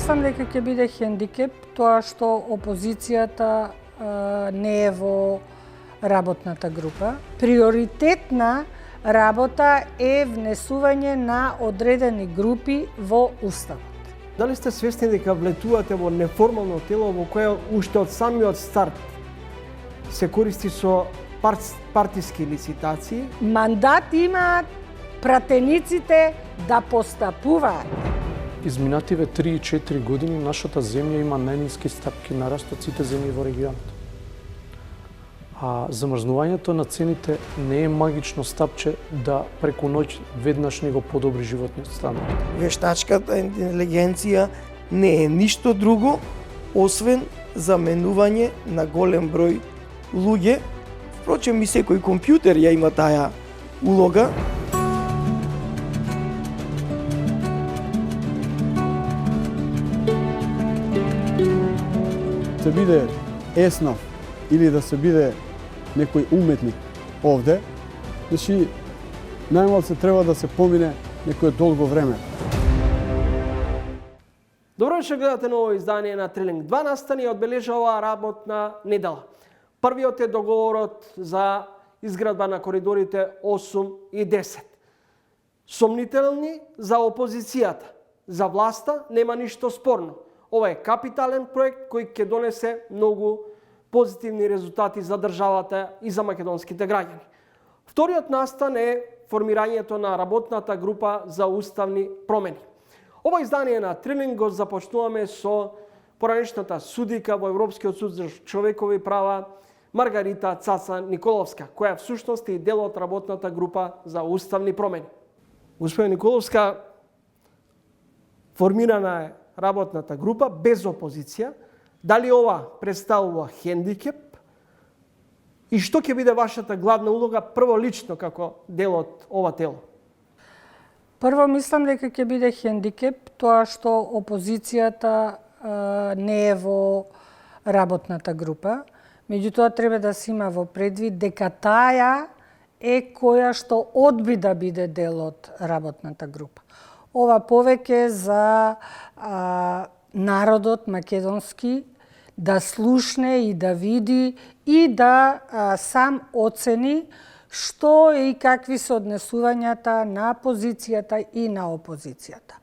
мислам дека ќе биде хендикеп тоа што опозицијата не е во работната група. Приоритетна работа е внесување на одредени групи во Уставот. Дали сте свесни дека влетувате во неформално тело во кое уште од самиот старт се користи со партиски лицитации? Мандат имаат пратениците да постапуваат. Изминативе 3 и 4 години нашата земја има најниски стапки на раст од сите земји во регионот. А замрзнувањето на цените не е магично стапче да преку ноќ веднаш него подобри животниот стандард. Вештачката интелигенција не е ништо друго освен заменување на голем број луѓе. Впрочем, и секој компјутер ја има таа улога. Се биде Еснав или да се биде некој уметник овде, значи најмалку треба да се помине некое долго време. Добро вечер, гледате ново издание на Трилинг. 2 настани одбележава работна недела. Првиот е договорот за изградба на коридорите 8 и 10. Сомнителни за опозицијата. За власта нема ништо спорно. Ова е капитален проект кој ќе донесе многу позитивни резултати за државата и за македонските граѓани. Вториот настан е формирањето на работната група за уставни промени. Ова издание на Трилинг го започнуваме со поранешната судика во Европскиот суд за човекови права Маргарита Цаца Николовска, која всушност е и дел од работната група за уставни промени. Господина Николовска, формирана е работната група без опозиција. Дали ова представува хендикеп? И што ќе биде вашата главна улога прво лично како дел од ова тело? Прво мислам дека ќе биде хендикеп тоа што опозицијата не е во работната група. Меѓутоа треба да се има во предвид дека таа е која што одби да биде дел од работната група. Ова повеќе за народот македонски да слушне и да види и да сам оцени што и какви се однесувањата на позицијата и на опозицијата.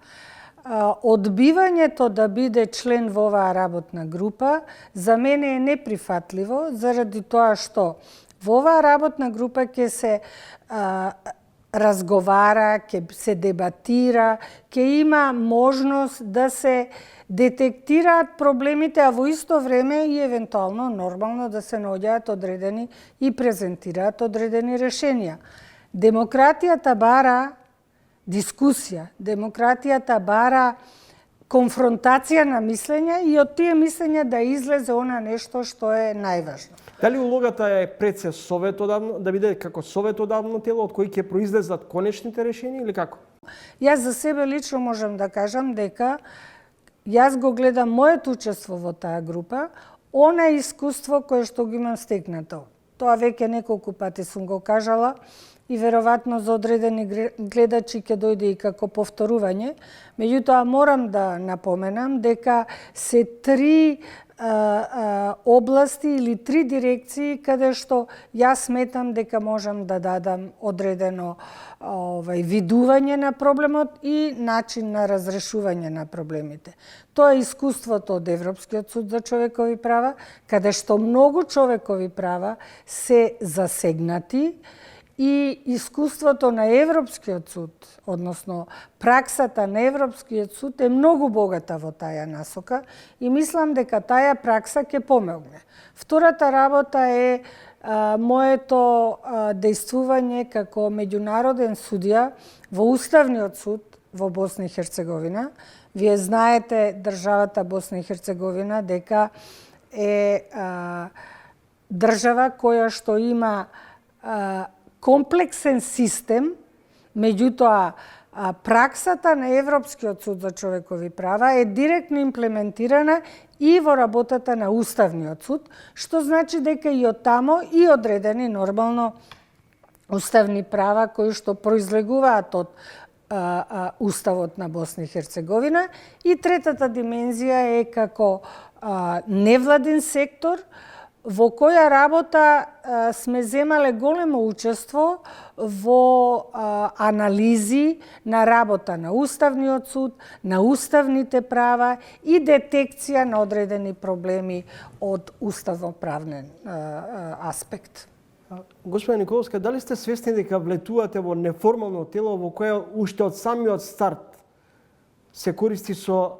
Одбивањето да биде член во оваа работна група за мене е неприфатливо, заради тоа што во оваа работна група ќе се разговара, ќе се дебатира, ќе има можност да се детектираат проблемите, а во исто време и евентуално нормално да се наоѓаат одредени и презентираат одредени решенија. Демократијата бара дискусија, демократијата бара конфронтација на мислења и од тие мислења да излезе она нешто што е најважно. Дали улогата е пред се советодавно, да биде како советодавно тело од кој ќе произлезат конечните решенија или како? Јас за себе лично можам да кажам дека јас го гледам моето учество во таа група, она искуство кое што го имам стекнато. Тоа веќе неколку пати сум го кажала и веројатно за одредени гледачи ќе дојде и како повторување. Меѓутоа морам да напоменам дека се 3 области или 3 дирекции каде што јас сметам дека можам да дадам одредено видување на проблемот и начин на разрешување на проблемите. Тоа е искуството од Европскиот суд за човекови права, каде што многу човекови права се засегнати, и искуството на Европскиот суд, односно праксата на Европскиот суд е многу богата во таа насока и мислам дека таа пракса ќе помогне. Втората работа е моето дејствување како меѓународен судија во Уставниот суд во Босна и Херцеговина. Вие знаете државата Босна и Херцеговина дека е држава која што има комплексен систем, меѓутоа праксата на Европскиот суд за човекови права е директно имплементирана и во работата на Уставниот суд, што значи дека и од тамо и одредени нормално уставни права кои што произлегуваат од Уставот на Босна и Херцеговина. И третата димензија е како невладин сектор, во која работа сме земале големо учество во анализи на работа на Уставниот суд, на уставните права и детекција на одредени проблеми од уставно-правнен аспект. Госпоѓа Николовска, дали сте свесни дека влетувате во неформално тело во кое уште од самиот старт се користи со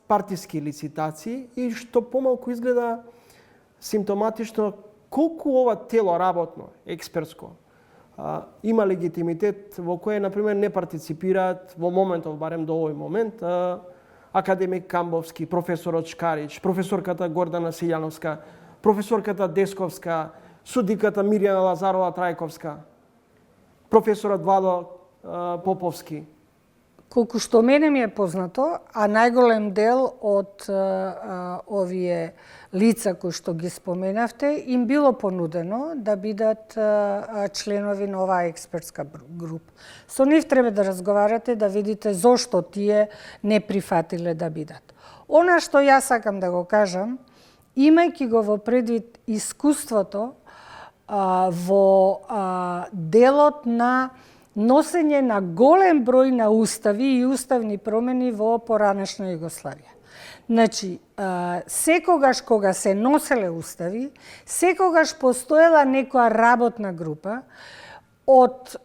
партиски лицитации и што помалку изгледа симптоматично колку ова тело работно, експертско, има легитимитет во кое, например, не партиципираат во моментов, барем до овој момент, академик Камбовски, професорот Шкарич, професорката Гордана Силјановска, професорката Десковска, судиката Мирјана Лазарова Трајковска, професорот Владо Поповски. Колку што мене ми е познато, а најголем дел од овие лица кои што ги споменавте, им било понудено да бидат членови на оваа експертска група. Со нив треба да разговарате, да видите зошто тие не прифатиле да бидат. Она што јас сакам да го кажам, имајќи го во предвид искуството во делот на носење на голем број на устави и уставни промени во поранешна Југославија. Значи, секогаш кога се носеле устави, секогаш постоела некоја работна група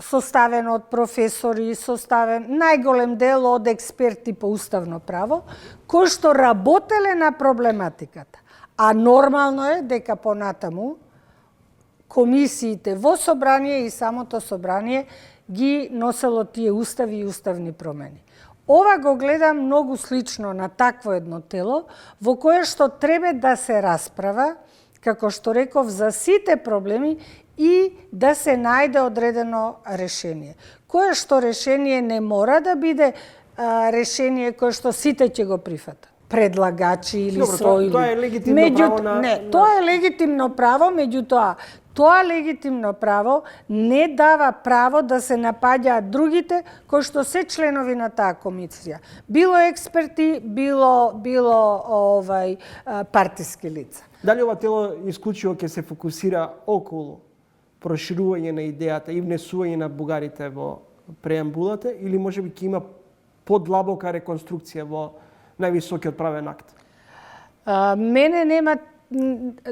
составена од професори, најголем дел од експерти по уставно право, кои што работеле на проблематиката. А нормално е дека понатаму комисиите во собрание и самото собрание ги носело тие устави и уставни промени. Ова го гледам многу слично на такво едно тело, во кое што треба да се расправа, како што реков, за сите проблеми и да се најде одредено решение. Кое што решение не мора да биде решение кое што сите ќе го прифатат. Предлагачи или своји. Тоа е легитимно право на... Не, тоа е легитимно право, меѓутоа, тоа легитимно право не дава право да се напаѓаат другите кои што се членови на таа комисија. Било експерти, било партиски лица. Дали ова тело исклучиво ќе се фокусира околу проширување на идејата и внесување на бугарите во преамбулата или можеби ќе има подлабока реконструкција во највисокиот правен акт? Мене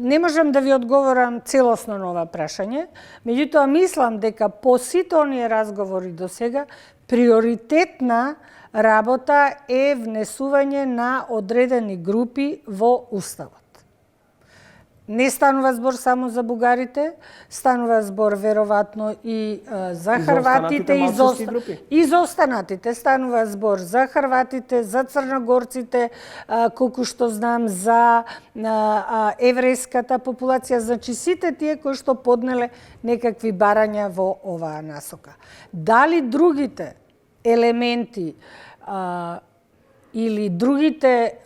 не можам да ви одговорам целосно на ова прашање, меѓутоа мислам дека по сите оние разговори до сега приоритетна работа е внесување на одредени групи во Уставот. Не станува збор само за бугарите, станува збор веројатно и за хрватите и за останатите. Станува збор за хрватите, за црногорците, колку што знам, за еврејската популација, значи сите тие кои што поднеле некакви барања во оваа насока. Дали другите елементи или другите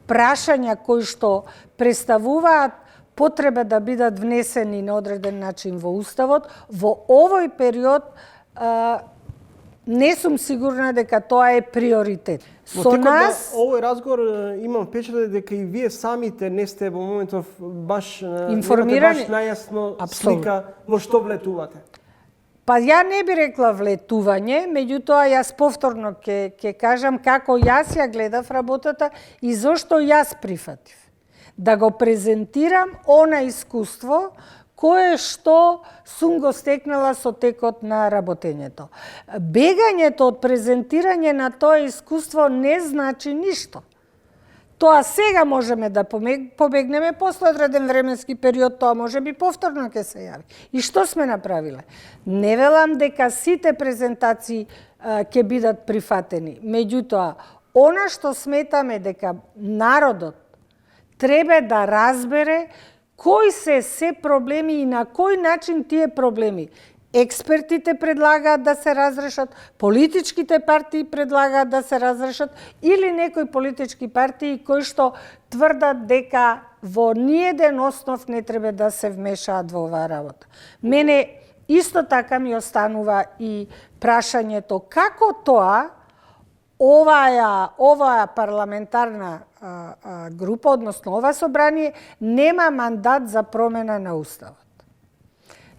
прашања кои што представуваат потреба да бидат внесени на одреден начин во Уставот, во овој период не сум сигурна дека тоа е приоритет. Со нас... овој разговор имам впечаток дека и вие самите не сте во моментов баш информирани, баш најасно слика во што влетувате. Па ја не би рекла влетување, меѓутоа јас повторно ќе кажам како јас ја гледав работата и зошто јас прифатив. Да го презентирам она искуство кое што сум го стекнала со текот на работењето. Бегањето од презентирање на тоа искуство не значи ништо. Тоа сега можеме да побегнеме, после одреден временски период тоа може би повторно ќе се јави. И што сме направиле? Не велам дека сите презентации ќе бидат прифатени. Меѓутоа, она што сметаме дека народот треба да разбере кои се проблеми и на кој начин тие проблеми експертите предлагаат да се разрешат, политичките партии предлагаат да се разрешат или некои политички партии кои што тврдат дека во ниеден основ не треба да се вмешаат во оваа работа. Мене Исто така ми останува и прашањето како тоа оваа парламентарна група, односно ова собрание, нема мандат за промена на Уставот.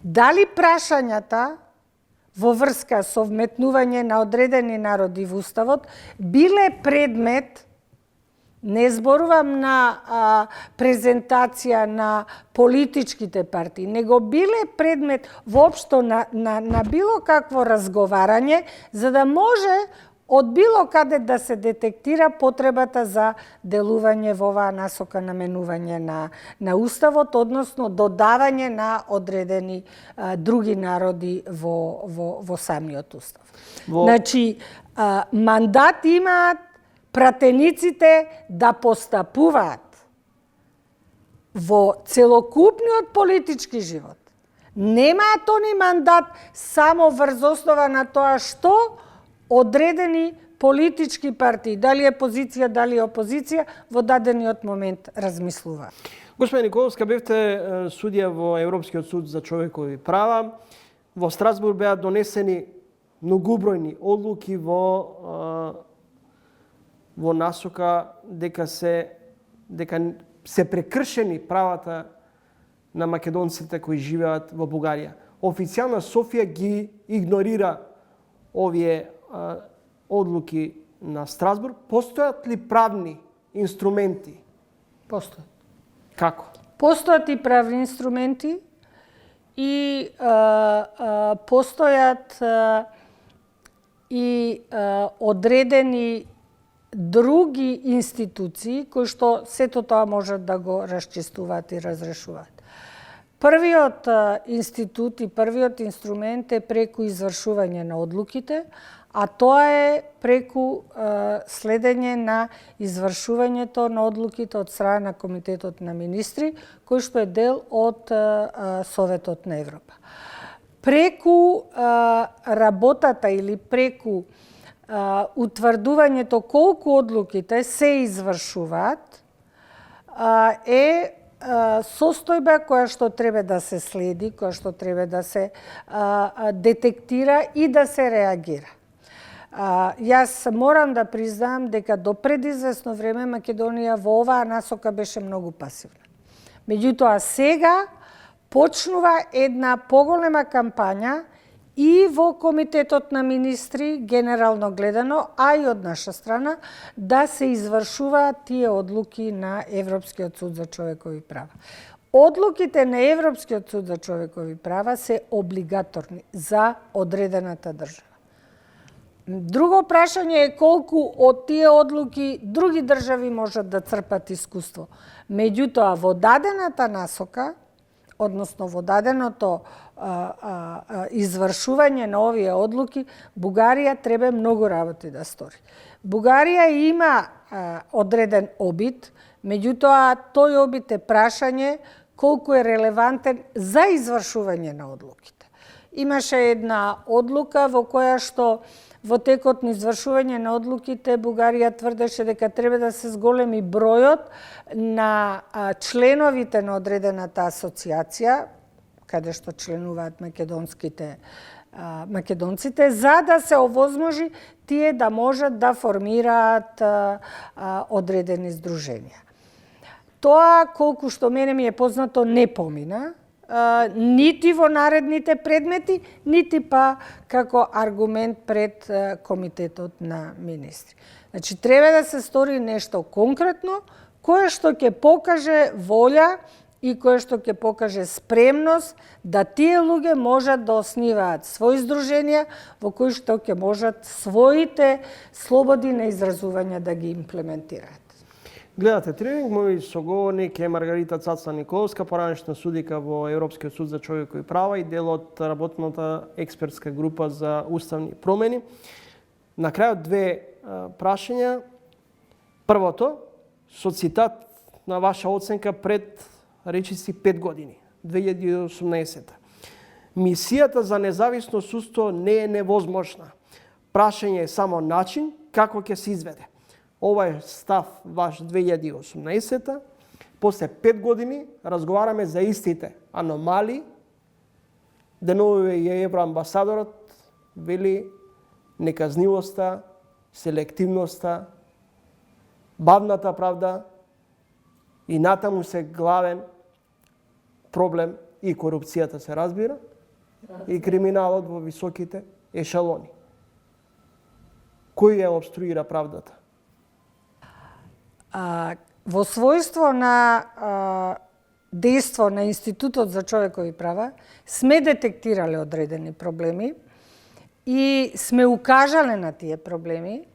Дали прашањата во врска со вметнување на одредени народи во Уставот биле предмет, не зборувам на презентација на политичките партии, него биле предмет воопшто на било какво разговарање, за да може од било каде да се детектира потребата за делување во оваа насока на менување на Уставот, односно додавање на одредени други народи во самиот Устав. Значи, мандат имаат пратениците да постапуваат во целокупниот политички живот. Немаат они мандат само врз основа на тоа што одредени политички партии, дали е позиција, дали е опозиција, во дадениот момент размислува. Господин Николовска, бевте судија во Европскиот суд за човекови права. Во Страсбург беа донесени многубројни одлуки во насока дека се прекршени правата на македонците кои живеат во Бугарија. Официјално Софија ги игнорира овие одлуки на Страсбург. Постојат ли правни инструменти? Постојат. Како? Постојат и правни инструменти и постојат и одредени други институции кои што сето тоа можат да го расчистуваат и разрешуваат. Првиот институт и првиот инструмент е преку извршување на одлуките, а тоа е преку следење на извршувањето на одлуките од страна на Комитетот на министри, кој што е дел од Советот на Европа. Преку работата или преку утврдувањето колку одлуките се извршуваат е состојба која што треба да се следи, која што треба да се детектира и да се реагира. Јас морам да признаам дека до пред известно време Македонија во оваа насока беше многу пасивна. Меѓутоа сега почнува една поголема кампања и во Комитетот на министри, генерално гледано, а и од наша страна, да се извршуваат тие одлуки на Европскиот суд за човекови права. Одлуките на Европскиот суд за човекови права се облигаторни за одредената држава. Друго прашање е колку од тие одлуки други држави можат да црпат искуство. Меѓутоа, во дадената насока, односно во даденото извршување на овие одлуки, Бугарија треба многу работи да стори. Бугарија има одреден обид, меѓутоа тој обид е прашање колку е релевантен за извршување на одлуките. Имаше една одлука во која што во текот на извршување на одлуките Бугарија тврдеше дека треба да се зголеми бројот на членовите на одредената асоциација, каде што членуваат македонците, за да се овозможи тие да можат да формираат одредени здруженија. Тоа, колку што мене ми е познато, не помина, нити во наредните предмети, нити па како аргумент пред Комитетот на министри. Значи, треба да се стори нешто конкретно, кое што ќе покаже волја и кое што ќе покаже спремност да тие луѓе можат да основаат своји здруженија во кои што ќе можат своите слободи на изразување да ги имплементираат. Гледате тренинг, мој соговорник е Маргарита Цацна Николовска, поранешна судика во Европскиот суд за човекови права и дел од работната експертска група за уставни промени. На крајот две прашања. Првото, со цитат на ваша оценка пред речиси 5 години, 2018. Мисијата за независно судство не е невозможна. Прашање е само начин како ќе се изведе. Ова е став ваш 2018. После 5 години разговараме за истите аномалии деновиве и евроамбасадорот вели неказнивоста, селективноста, бавната правда и натаму се главен проблем и корупцијата се разбира, и криминалот во високите ешалони. Кој ја обструира правдата? Во својство на дејство на Институтот за човекови права сме детектирале одредени проблеми и сме укажале на тие проблеми.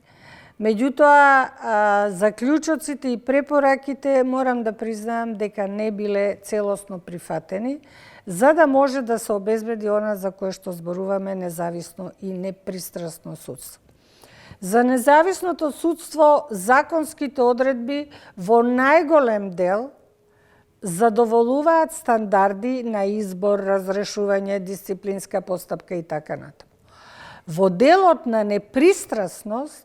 Меѓутоа, заклучоците и препораките морам да признаам дека не биле целосно прифатени, за да може да се обезбеди она за кое што зборуваме независно и непристрасно судство. За независното судство, законските одредби во најголем дел задоволуваат стандарди на избор, разрешување, дисциплинска постапка и така натаму. Во делот на непристрасност,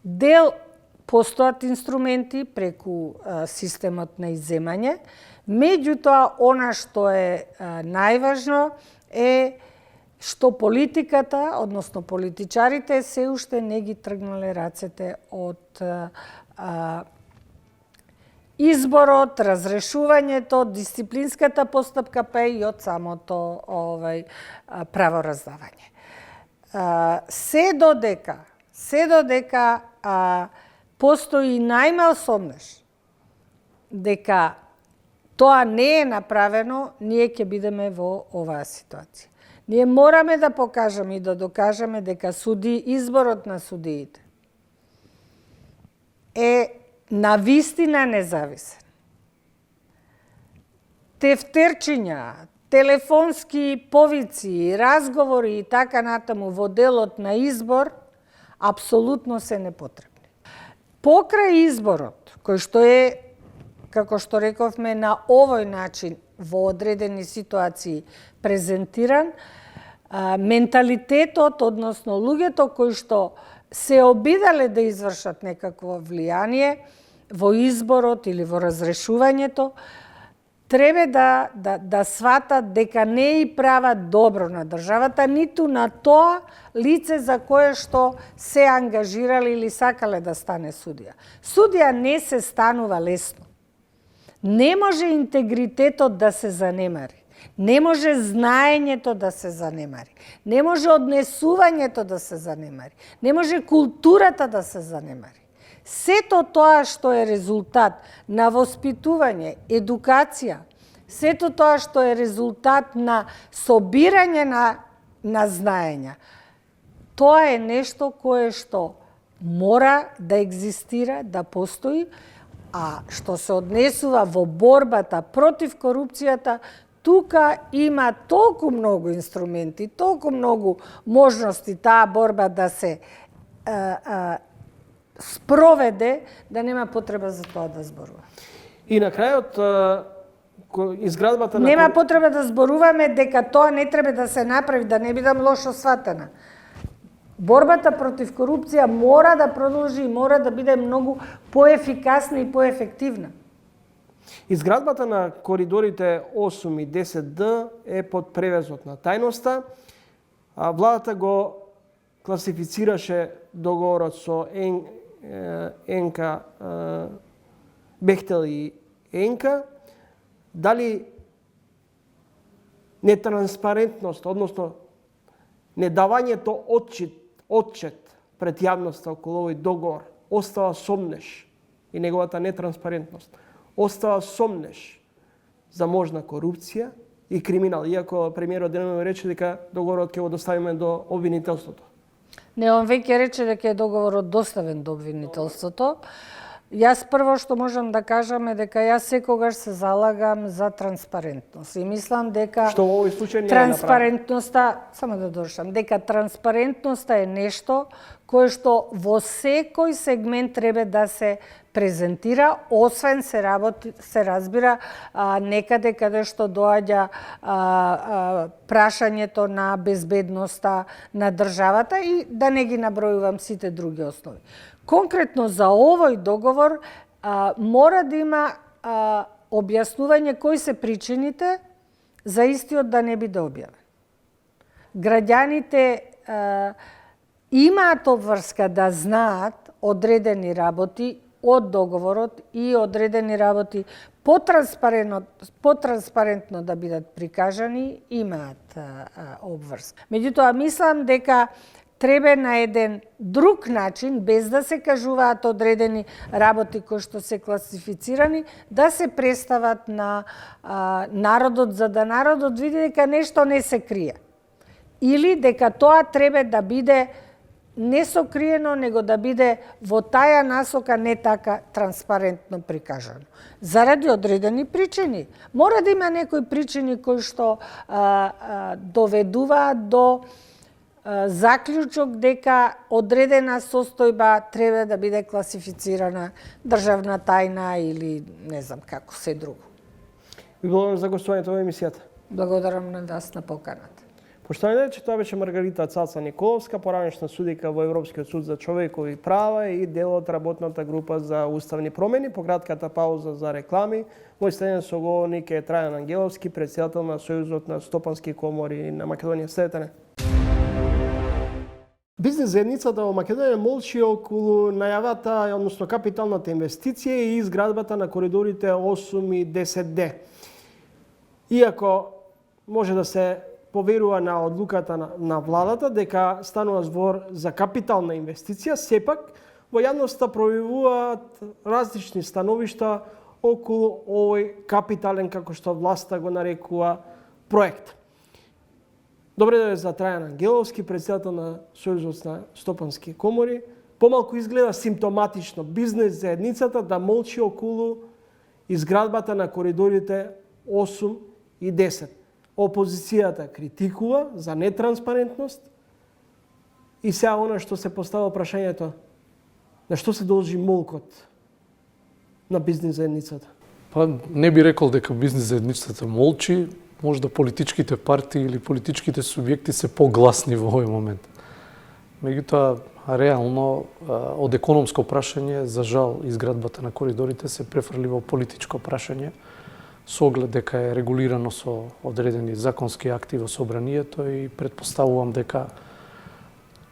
дел постојат инструменти преку системот на изземање, меѓутоа она што е најважно е што политиката, односно политичарите, се уште не ги тргнале рацете од изборот, разрешувањето, дисциплинската постапка, па и од самото правораздавање. Се додека постои најмал сомнеш дека тоа не е направено, ние ќе бидеме во оваа ситуација. Ние мораме да покажеме и да докажеме дека изборот на судиите е навистина независен. Тефтерчиња, телефонски повици, разговори и така натаму во делот на избор апсолутно се непотребни. Покрај изборот, кој што е, како што рековме, на овој начин во одредени ситуации презентиран, менталитетот, односно луѓето кои што се обидале да извршат некакво влијание во изборот или во разрешувањето, треба да сватат дека не и прават добро на државата, ниту на тоа лице за кое што се ангажирали или сакале да стане судија. Судија не се станува лесно. Не може интегритетот да се занемари. Не може знаењето да се занемари. Не може однесувањето да се занемари. Не може културата да се занемари. Сето тоа што е резултат на воспитување, едукација, сето тоа што е резултат на собирање на знаења, тоа е нешто кое што мора да екзистира, да постои, а што се однесува во борбата против корупцијата, тука има толку многу инструменти, толку многу можности таа борба да се спроведе, да нема потреба за тоа да зборува. И на крајот, изградбата на... Нема потреба да зборуваме дека тоа не треба да се направи, да не бидам лошо сватена. Борбата против корупција мора да продолжи и мора да биде многу поефикасна и поефективна. Изградбата на коридорите 8 и 10D е под превезот на тајноста. Владата го класифицираше договорот со ЕНКА, Бехтел и ЕНКА. Дали нетранспарентност, односно недавањето отчет пред јавноста околу овој договор остава сомнеш и неговата нетранспарентност остава сомнеш за можна корупција и криминал, иако премиерот денеска рече дека договорот ќе го доставиме до обвинителството. Не, он веќе рече дека е договорот доставен до обвинителството. Јас прво што можам да кажам е дека јас секогаш се залагам за транспарентност и мислам дека што во овој случај не е транспарентноста, само да дошам, дека транспарентноста е нешто кое што во секој сегмент треба да се презентира, освен се разбира некаде каде што доаѓа прашањето на безбедноста на државата и да не ги набројувам сите други основи. Конкретно за овој договор мора да има објаснување кои се причините за истиот да не биде објавен. граѓаните имаат обврска да знаат одредени работи од договорот и одредени работи потранспарентно да бидат прикажани, имаат обврска. Меѓутоа, мислам дека треба на еден друг начин, без да се кажуваат одредени работи кои што се класифицирани, да се представат на народот, за да народот види дека нешто не се крие. Или дека тоа треба да биде не сокриено, него да биде во таја насока не така транспарентно прикажано. Заради одредени причини. Мора да има некои причини кои што доведуваат до заклучок дека одредена состојба треба да биде класифицирана државна тајна или не знам како се друго. Ви благодарам за гостувањето во емисијата. Благодарам на вас на поканата. Поштовани, че тоа беше Маргарита Цаца Николовска, поранешна судика во Европскиот суд за човекови права и дел од работната група за уставни промени. По кратката пауза за реклами, мој следен соговорник е Трајан Ангеловски, претседател на Сојузот на стопански комори на Македонија. Следете. Бизнес заедницата во Македонија молчи околу најавата, односно капиталната инвестиција и изградбата на коридорите 8 и 10D. Иако може да се поверува на одлуката на владата дека станува збор за капитална инвестиција, сепак во јавноста пројавуваат различни становишта околу овој капитален, како што власта го нарекува, проект. Добре да е за Трајан Ангеловски, претседател на Сојузот на стопански комори. Помалку изгледа симптоматично бизнес заедницата да молчи околу изградбата на коридорите 8 и 10. Опозицијата критикува за нетранспарентност и сега она што се поставува прашањето, на што се должи молкот на бизнес заедницата? Па не би рекол дека бизнес заедницата молчи, можда политичките партии или политичките субјекти се погласни во овој момент. Меѓутоа, реално, од економско прашање, за жал, изградбата на коридорите се префрли во политичко прашање, со оглед дека е регулирано со одредени законски акти во собранието и претпоставувам дека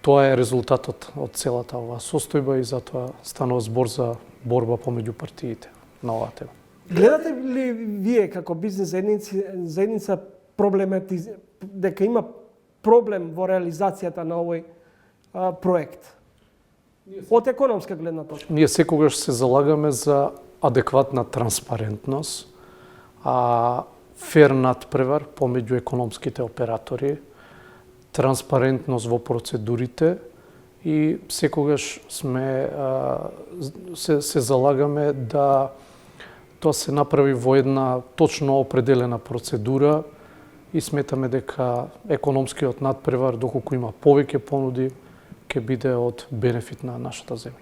тоа е резултатот од целата оваа состојба и затоа станува збор за борба помеѓу партиите на оваа тема. Гледате ли вие како бизнес заедница дека има проблем во реализацијата на овој проект? Од економска гледна точка. Ние секогаш се залагаме за адекватна транспарентност, фер надпревар помеѓу економските оператори, транспарентност во процедурите и секогаш се залагаме да тоа се направи во една точно определена процедура и сметаме дека економскиот надпревар, доколку има повеќе понуди, ќе биде од бенефит на нашата земја.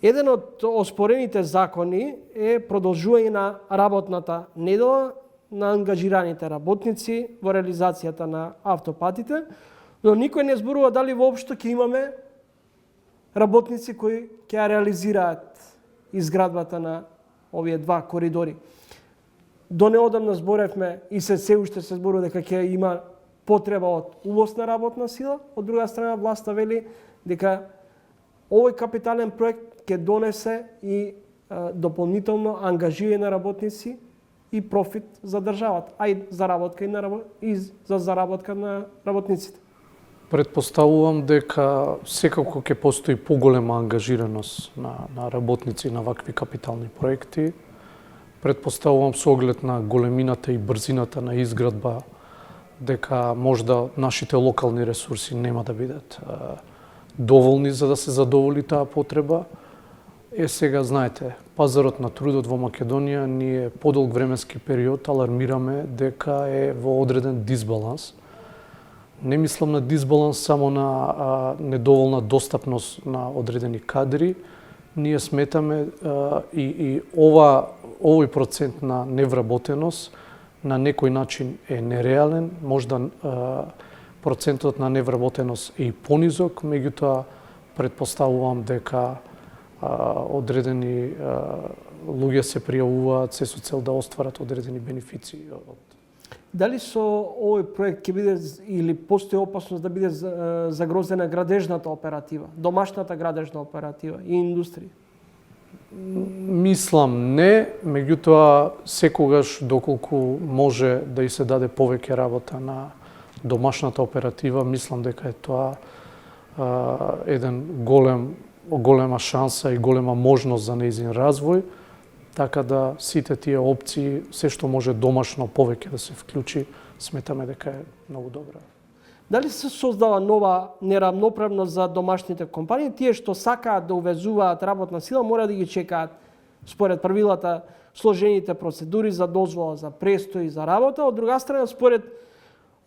Еден од оспорените закони е продолжување на работната недела на ангажираните работници во реализацијата на автопатите, но никој не зборува дали воопшто ќе имаме работници кои ќе реализираат изградбата на овие два коридори. До неодамна зборевме и се уште се зборува дека ќе има потреба од увоз на работна сила, од друга страна власта вели дека овој капитален проект ќе донесе и дополнително ангажирање на работници и профит за државата, а и заработка и за заработка на работниците. Предпоставувам дека секако ќе постои поголема ангажираност на работници на вакви капитални проекти. Предпоставувам со оглед на големината и брзината на изградба дека можда нашите локални ресурси нема да бидат доволни за да се задоволи таа потреба. Сега знаете, пазарот на трудот во Македонија ние подолг временски период алармираме дека е во одреден дисбаланс. Не мислам на дисбаланс само на недоволна достапност на одредени кадри. Ние сметаме и овој процент на невработеност на некој начин е нереален, можда процентот на невработеност е и понизок, меѓутоа предпоставувам дека одредени луѓе се пријавуваат се со цел да остварат одредени бенефиции. Дали со овој проект ќе биде или постои опасност да биде загрозена градежната оператива, домашната градежна оператива и индустрија? Мислам не, меѓутоа секогаш доколку може да и се даде повеќе работа на домашната оператива, мислам дека е тоа еден голема шанса и голема можност за нејзин развој, така да сите тие опции, се што може домашно повеќе да се вклучи, сметаме дека е многу добра. Дали се создава нова неравноправност за домашните компании? Тие што сакаат да увезуваат работна сила мора да ги чекаат според правилата сложените процедури за дозвола за престој за работа. Од друга страна, според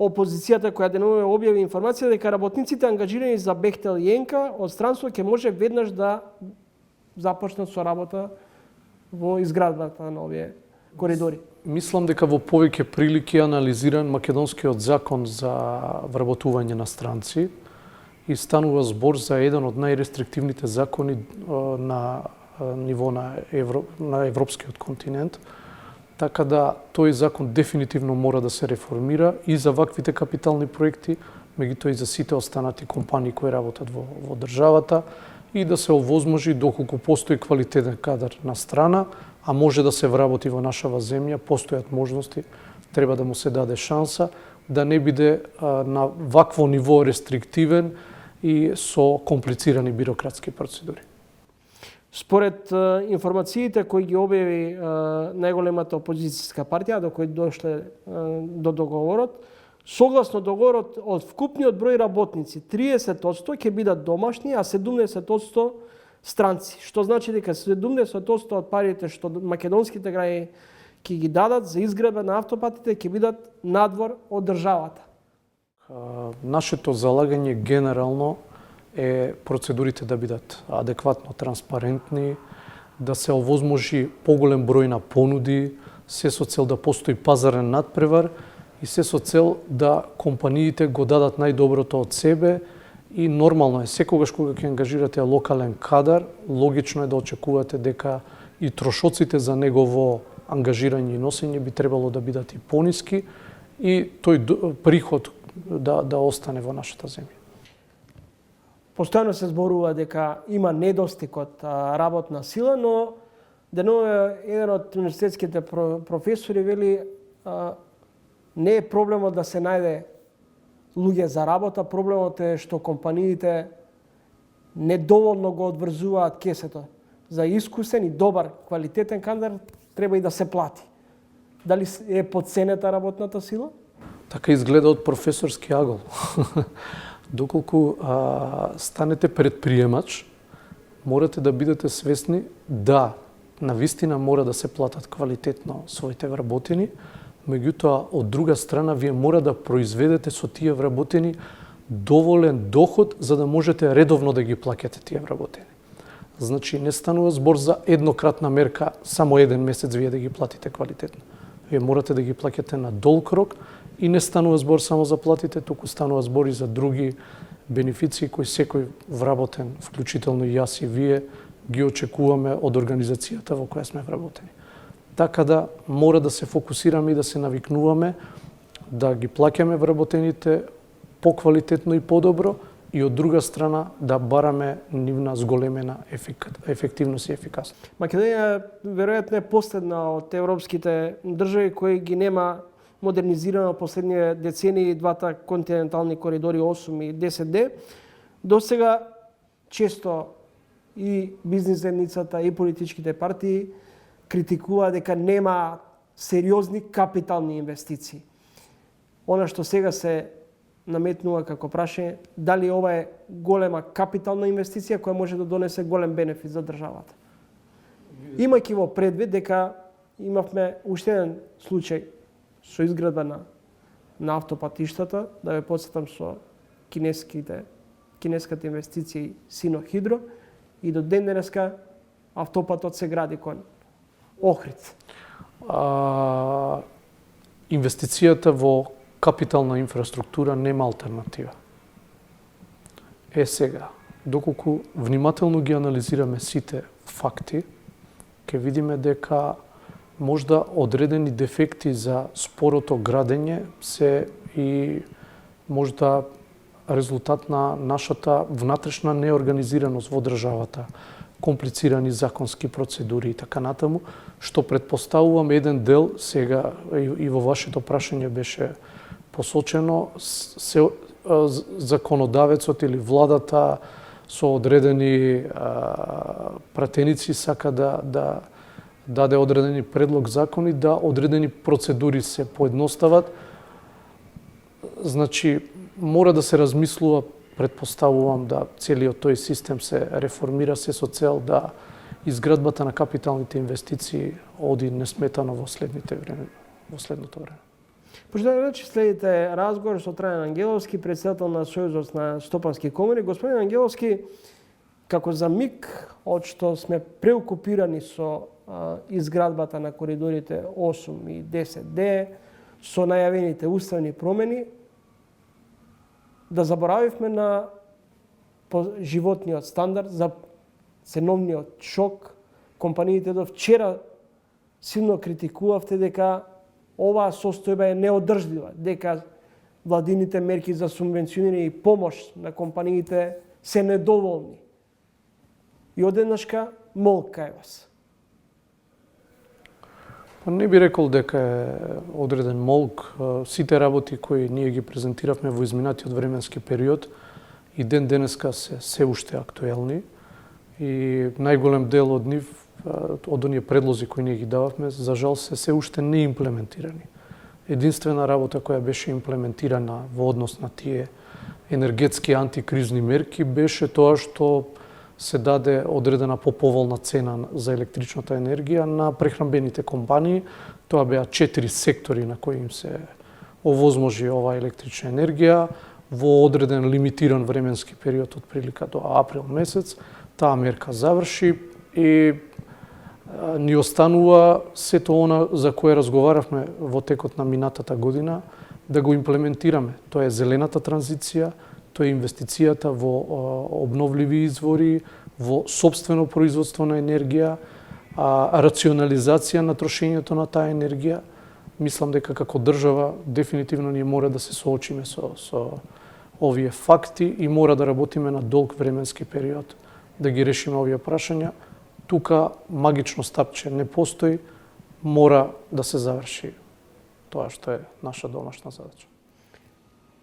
опозицијата која денова објави информација дека работниците ангажирани за Бехтел и Енка од странство ќе може веднаш да започнат со работа во изградбата на овие коридори. Мислам дека во повеќе прилики е анализиран македонскиот закон за вработување на странци и станува збор за еден од најрестриктивните закони на ниво на европскиот континент. Така да тој закон дефинитивно мора да се реформира и за ваквите капитални проекти, меѓутоа и за сите останати компании кои работат во државата и да се овозможи доколку постои квалитетен кадар на страна, а може да се вработи во нашава земја, постојат можности, треба да му се даде шанса, да не биде на вакво ниво рестриктивен и со комплицирани бирократски процедури. Според информациите кои ги објави најголемата опозицијска партија, до кои дошле до договорот, согласно договорот од вкупниот број работници, 30% ќе бидат домашни, а 70% странци. Што значи дека 70% од парите што македонските граѓани ќе ги дадат за изградба на автопатите ќе бидат надвор од државата. Нашето залагање генерално е процедурите да бидат адекватно транспарентни, да се овозможи поголем број на понуди, се со цел да постои пазарен надпревар и се со цел да компаниите го дадат најдоброто од себе и нормално е секогаш кога ќе ангажирате локален кадар, логично е да очекувате дека и трошоците за негово ангажирање и носење би требало да бидат и пониски и тој приход да остане во нашата земја. Постојано се зборува дека има недостиг од работна сила, но денова еден од универзитетските професори вели не е проблемот да се најде луѓе за работа, проблемот е што компаниите недоволно го одврзуваат кесето. За искусен и добар, квалитетен кадар треба и да се плати. Дали е потценета работната сила? Така изгледа од професорски агол. Доколку станете предприемач, морате да бидете свесни да навистина мора да се платат квалитетно своите вработени, меѓутоа од друга страна вие мора да произведете со тие вработени доволен доход за да можете редовно да ги плаќате тие вработени. Значи не станува збор за еднократна мерка, само еден месец вие да ги платите квалитетно. Вие морате да ги плаќате на долг рок и не станува збор само за платите, туку станува збор и за други бенефиции кои секој вработен, вклучително и јас и вие, ги очекуваме од организацијата во која сме вработени. Така да мора да се фокусираме и да се навикнуваме да ги плаќаме вработените поквалитетно и подобро и од друга страна да бараме нивна зголемена ефективност и ефикасност. Македонија веројатно е последна од европските држави кои ги нема модернизирано последниве децении двата континентални коридори 8 и 10D. До сега често и бизнис заедницата и политичките партии критикува дека нема сериозни капитални инвестиции. Она што сега се наметнува како прашање, дали ова е голема капитална инвестиција која може да донесе голем бенефит за државата. Имајќи во предвид дека имавме уште еден случај со изградба на автопатиштата, да ве потсетам со кинеската инвестиција Синохидро и до ден денеска автопатот се гради кон Охрид. Инвестицијата во капитална инфраструктура нема алтернатива. Сега, доколку внимателно ги анализираме сите факти, ќе видиме дека можда одредени дефекти за спорото градење се и можда резултат на нашата внатрешна неорганизираност во државата, комплицирани законски процедури и така натаму, што предпоставувам еден дел, сега и во вашето прашање беше посочено, законодавецот или владата со одредени пратеници сака да даде одредени предлог закони, да одредени процедури се поедностават. Значи, мора да се размислува, предпоставувам да целиот тој систем се реформира се со цел да изградбата на капиталните инвестиции оди несметано во следното време. Пошто вече следите разговор со Трајан Ангеловски, председател на Сојузот на стопански комори. Господин Ангеловски, како за миг, од што сме преокупирани со изградбата на коридорите 8 и 10D, со најавените уставни промени, да заборавивме на животниот стандард, за ценовниот шок. Компаниите до вчера силно критикувавте дека оваа состојба е неодржлива, дека владините мерки за субвенционирање и помош на компаниите се недоволни. И одеднашка молка е вас. Не би рекол дека е одреден молк. Сите работи кои ние ги презентиравме во изминатиот временски период и ден денеска се уште актуелни и најголем дел од нив, од оние предлози кои ние ги дававме, за жал се уште не имплементирани. Единствена работа која беше имплементирана во однос на тие енергетски антикризни мерки беше тоа што се даде одредена поповолна цена за електричната енергија на прехранбените компании. Тоа беа 4 сектори на кои им се овозможи оваа електрична енергија во одреден лимитиран временски период од прилика до април месец. Таа мерка заврши и ни останува сето она за кое разговаравме во текот на минатата година да го имплементираме. Тоа е зелената транзиција, тоа е инвестицијата во обновливи извори, во собствено производство на енергија, рационализација на трошењето на таа енергија. Мислам дека како држава дефинитивно ние мора да се соочиме со овие факти и мора да работиме на долг временски период да ги решиме овие прашања. Тука магично стапче не постои, мора да се заврши тоа што е наша домашна задача.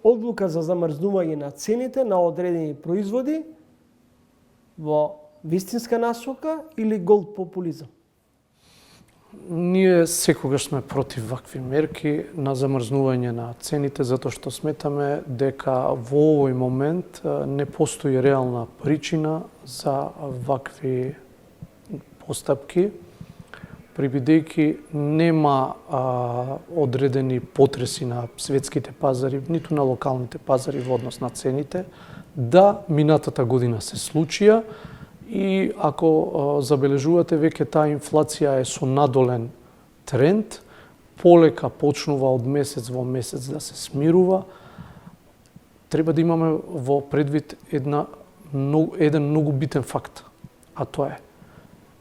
Одлука за замрзнување на цените на одредени производи во вистинска насока или гол популизам? Ние секогаш сме против вакви мерки на замрзнување на цените, затоа што сметаме дека во овој момент не постои реална причина за вакви постапки, прибидејќи нема одредени потреси на светските пазари, ниту на локалните пазари во однос на цените. Да, минатата година се случија и ако забележувате, веќе таа инфлација е со надолен тренд, полека почнува од месец во месец да се смирува. Треба да имаме во предвид еден многу битен факт, а тоа е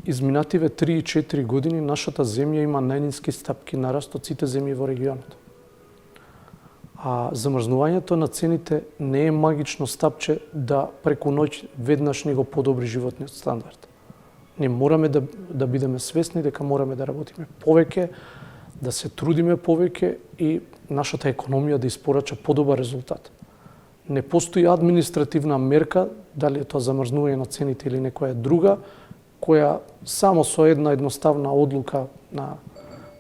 изминативе 3 и 4 години нашата земја има најниски стапки на раст од сите земји во регионот. А замрзнувањето на цените не е магично стапче да преку ноќ веднаш ни го подобри животниот стандард. Не мораме да бидеме свесни дека мораме да работиме повеќе, да се трудиме повеќе и нашата економија да испорача подобар резултат. Не постои административна мерка, дали е тоа замрзнување на цените или некоја друга, која само со една едноставна одлука на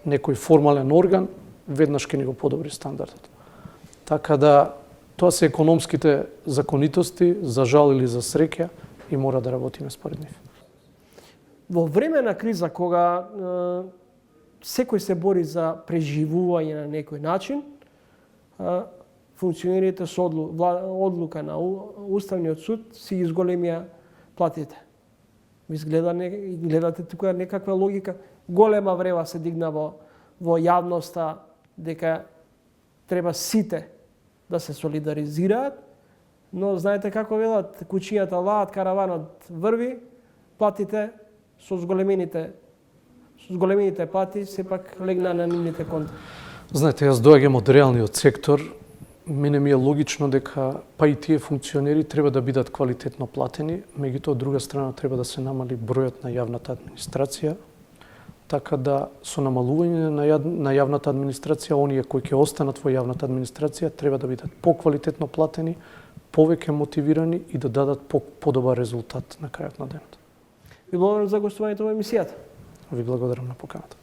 некој формален орган веднаш ќе ни го подобри стандардот. Така да тоа се економските законитости, за жал или за среќа, и мора да работиме според нив. Во време на криза, кога секој се бори за преживување на некој начин, функционерите со одлука на Уставниот суд си изголемија платите. Гледате тука некаква логика. Голема врева се дигна во јавноста дека треба сите да се солидаризираат, но знаете како велат, кучињата лаат, караванот врви, платите со зголемените големите пати сепак легна на нивните конта. Знаете, јас доаѓам од реалниот сектор. Мене ми е логично дека па и тие функционери треба да бидат квалитетно платени, меѓутоа од друга страна треба да се намали бројот на јавната администрација, така да со намалување на јавната администрација, оние кои ќе останат во јавната администрација треба да бидат поквалитетно платени, повеќе мотивирани и да дадат подобар резултат на крајот на денот. Ви благодарам за гостувањето во емисијата. Ви благодарам на поканата.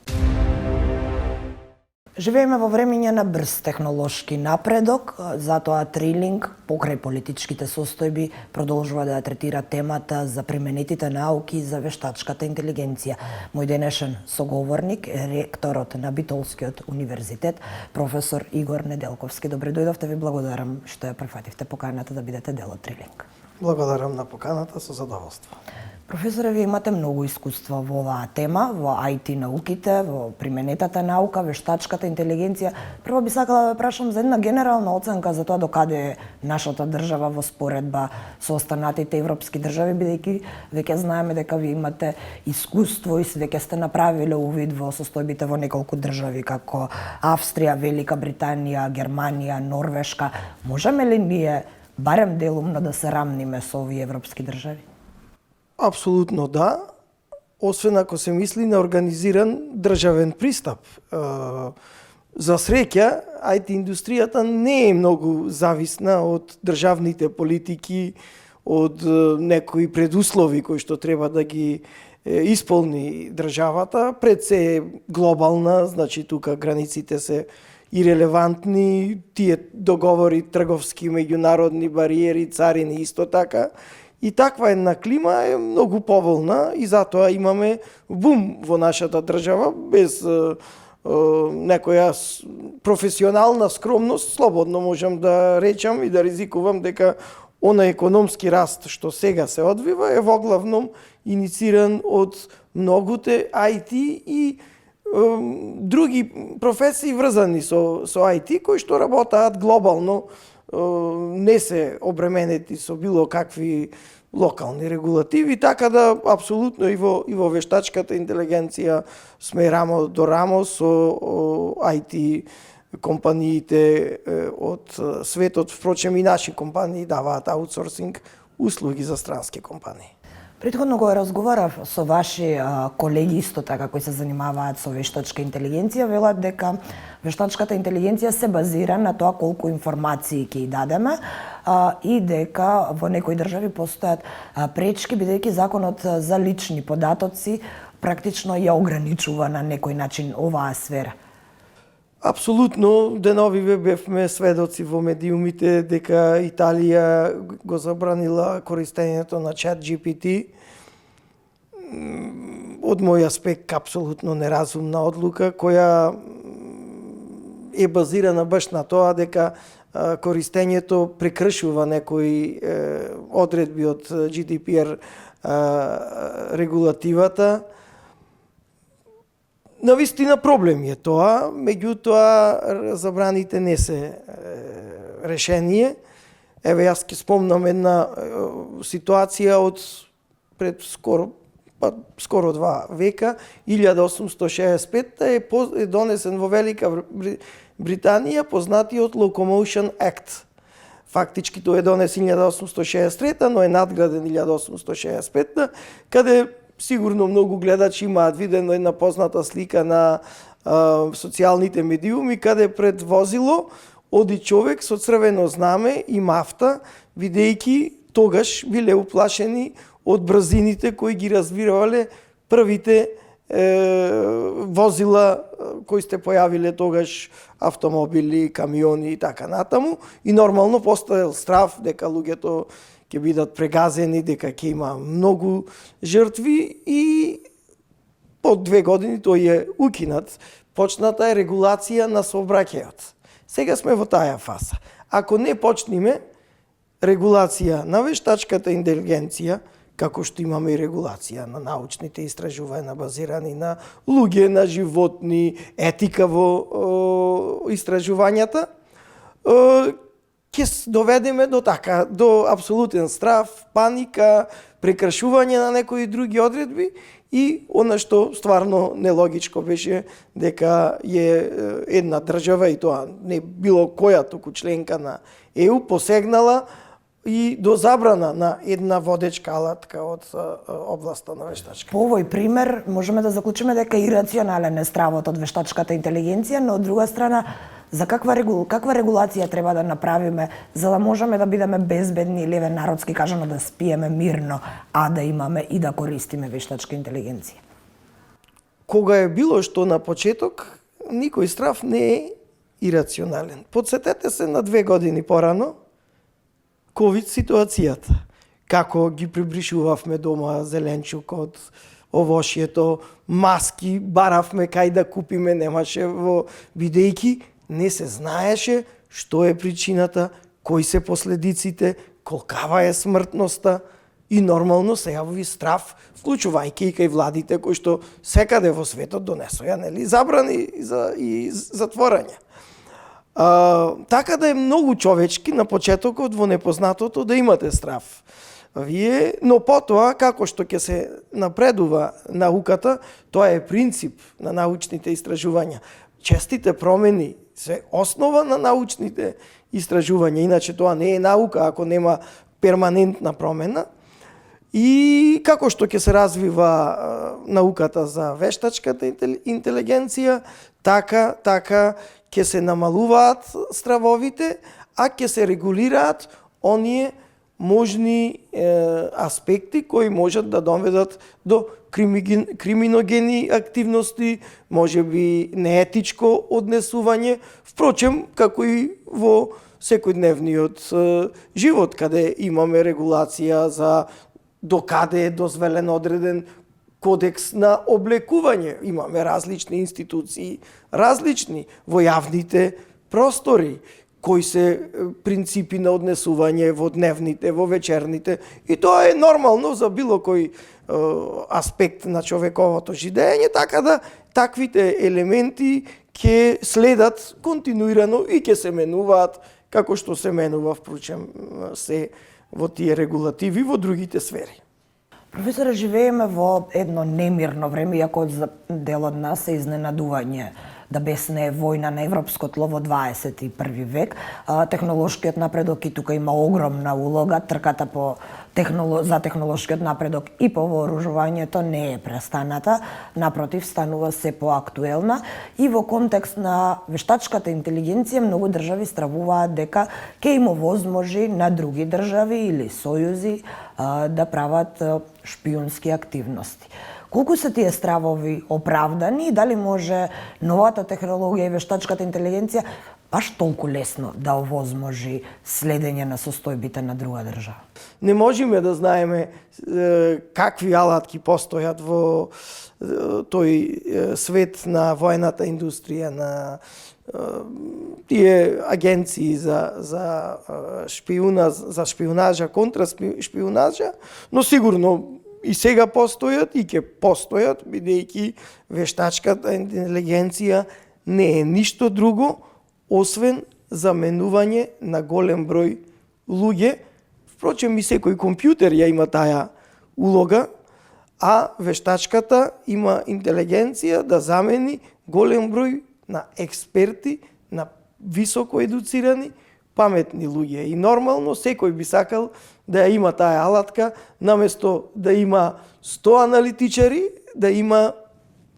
Живееме во времење на брз технолошки напредок, затоа Трилинг, покрај политичките состојби, продолжува да третира темата за применетите науки за вештачката интелигенција. Мој денешен соговорник е ректорот на Битолскиот универзитет, професор Игор Неделковски. Добре дојдовте, ви благодарам што ја прифативте поканата да бидете дел од Трилинг. Благодарам на поканата, со задоволство. Професоре, вие имате многу искуство во оваа тема, во IT науките, во применетата наука, вештачката интелигенција. Прво би сакала да ве прашам за една генерална оценка за тоа докаде е нашата држава во споредба со останатите европски држави, бидејќи веќе знаеме дека ви имате искуство и веќе сте направиле увид во состојбите во неколку држави како Австрија, Велика Британија, Германија, Норвешка. Можеме ли ние барем делумно да се рамниме со овие европски држави? Апсолутно да, освен ако се мисли на организиран државен пристап. За среќа, IT индустријата не е многу зависна од државните политики, од некои предуслови кои што треба да ги исполни државата. Пред се е глобална, значи тука границите се ирелевантни, тие договори трговски, меѓународни бариери, царини исто така. И таква една клима е многу поволна и затоа имаме бум во нашата држава без некоја професионална скромност. Слободно можам да речам и да ризикувам дека она економски раст што сега се одвива е воглавном инициран од многуте IT и други професии врзани со IT кои што работаат глобално, не се обременети со било какви локални регулативи, така да апсолутно и во вештачката интелигенција сме рамо до рамо со IT компаниите од светот. Впрочем и наши компании даваат аутсорсинг услуги за странски компании. Претходно го разговарав со ваши колеги исто така кои се занимаваат со вештачка интелигенција, велат дека вештачката интелигенција се базира на тоа колку информации ќе ја дадеме и дека во некои држави постојат пречки бидејќи законот за лични податоци практично ја ограничува на некој начин оваа сфера. Апсолутно, деновиве бевме сведоци во медиумите дека Италија го забранила користењето на ChatGPT. Од мој аспект апсолутно неразумна одлука која е базирана баш на тоа дека користењето прекршува некои одредби од GDPR регулативата. Навистина проблем е тоа, меѓутоа забраните не се решение. Еве јас ќе спомнам една ситуација од пред скоро 2 века, 1865 е донесен во Велика Британија познатиот Locomotion Act. Фактички тој е донесен 1863, но е надграден 1865, каде сигурно многу гледачи имаат видено една позната слика на социјалните медиуми, каде пред возило оди човек со црвено знаме и мафта, бидејќи тогаш биле уплашени од брзините кои ги развивале првите возила кои сте појавиле тогаш, автомобили, камиони и така натаму, и нормално постоел страв дека луѓето ќе бидат прегазени, дека ќе има многу жртви и по 2 години тој е укинат. Почната е регулација на сообраќајот. Сега сме во таа фаза. Ако не почнеме регулација на вештачката интелигенција, како што имаме и регулација на научните истражувања базирани на луѓе, на животни, етика во истражувањата, ќе доведеме до така, до апсолутен страв, паника, прекршување на некои други одредби и она што стварно нелогичко беше дека е една држава, и тоа не било која туку членка на ЕУ, посегнала и до забрана на една водечка алатка од областа на вештачка. По овој пример можеме да заклучиме дека ирационален е стравот од вештачката интелигенција, но од друга страна за каква регулација треба да направиме за да можеме да бидеме безбедни или народски кажано да спиеме мирно, а да имаме и да користиме вештачка интелигенција? Кога е било што на почеток, никој страв не е ирационален. Подсетете се на 2 години порано, ковид ситуацијата. Како ги прибришувавме дома зеленчукот, овошјето, маски, баравме кај да купиме, немаше бидејќи не се знаеше што е причината, кои се последиците, колкава е смртноста и нормално се јави страв, вклучувајќи и кај владите кои што секаде во светот донесоја, нели, забрани и затворање. Така да е многу човечки на почетокот во непознатото да имате страв. Вие, но потоа, како што ќе се напредува науката, тоа е принцип на научните истражувања. Честите промени се основа на научните истражувања, иначе тоа не е наука ако нема перманентна промена. И како што ќе се развива науката за вештачката интелигенција, така ќе се намалуваат стравовите, а ќе се регулираат оние можни аспекти кои можат да доведат до криминогени активности, можеби неетичко однесување, впрочем, како и во секојдневниот живот, каде имаме регулација за докаде е дозволен одреден кодекс на облекување. Имаме различни институции, различни во јавните простори, кои се принципи на однесување во дневните, во вечерните, и тоа е нормално за било кој аспект на човековото жидење, така да таквите елементи ќе следат континуирано и ќе се менуваат како што се менува, впрочем, се во тие регулативи во другите сфери. Професоре, живееме во едно немирно време, иако дел од нас е изненадување да бесне војна на европско тло во 21 век. Технолошкиот напредок и тука има огромна улога, трката за технолошкиот напредок и по вооружувањето не е престаната, напротив, станува се поактуелна и во контекст на вештачката интелигенција многу држави стравуваат дека ќе им овозможи на други држави или сојузи да прават шпиунски активности. Колку се тие стравови оправдани и дали може новата технологија и вештачката интелигенција баш толку лесно да овозможи следење на состојбите на друга држава? Не можеме да знаеме какви алатки постојат во тој свет на војната индустрија, на тие агенции за шпионажа, контраспионажа, но сигурно и сега постојат и ќе постојат, бидејќи вештачката интелигенција не е ништо друго освен заменување на голем број луѓе. Впрочем, и секој компјутер ја има таа улога, а вештачката има интелигенција да замени голем број на експерти, на високо едуцирани, паметни луѓе. И нормално секој би сакал да ја има таа алатка, наместо да има 100 аналитичари, да има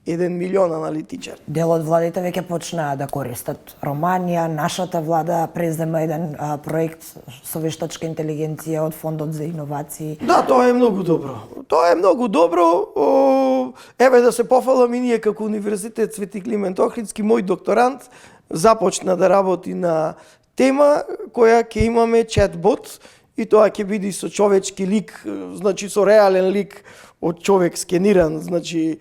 1 милион аналитичари. Дел од владите веќе почнаа да користат Романија, нашата влада презема еден проект со вештачка интелигенција од Фондот за иновации. Да, тоа е многу добро. Тоа е многу добро. Еве да се пофалам и ние како Универзитет Свети Климент Охридски, мој докторант започна да работи на тема која ќе имаме чатбот и тоа ќе биде со човечки лик, значи со реален лик од човек скениран, значи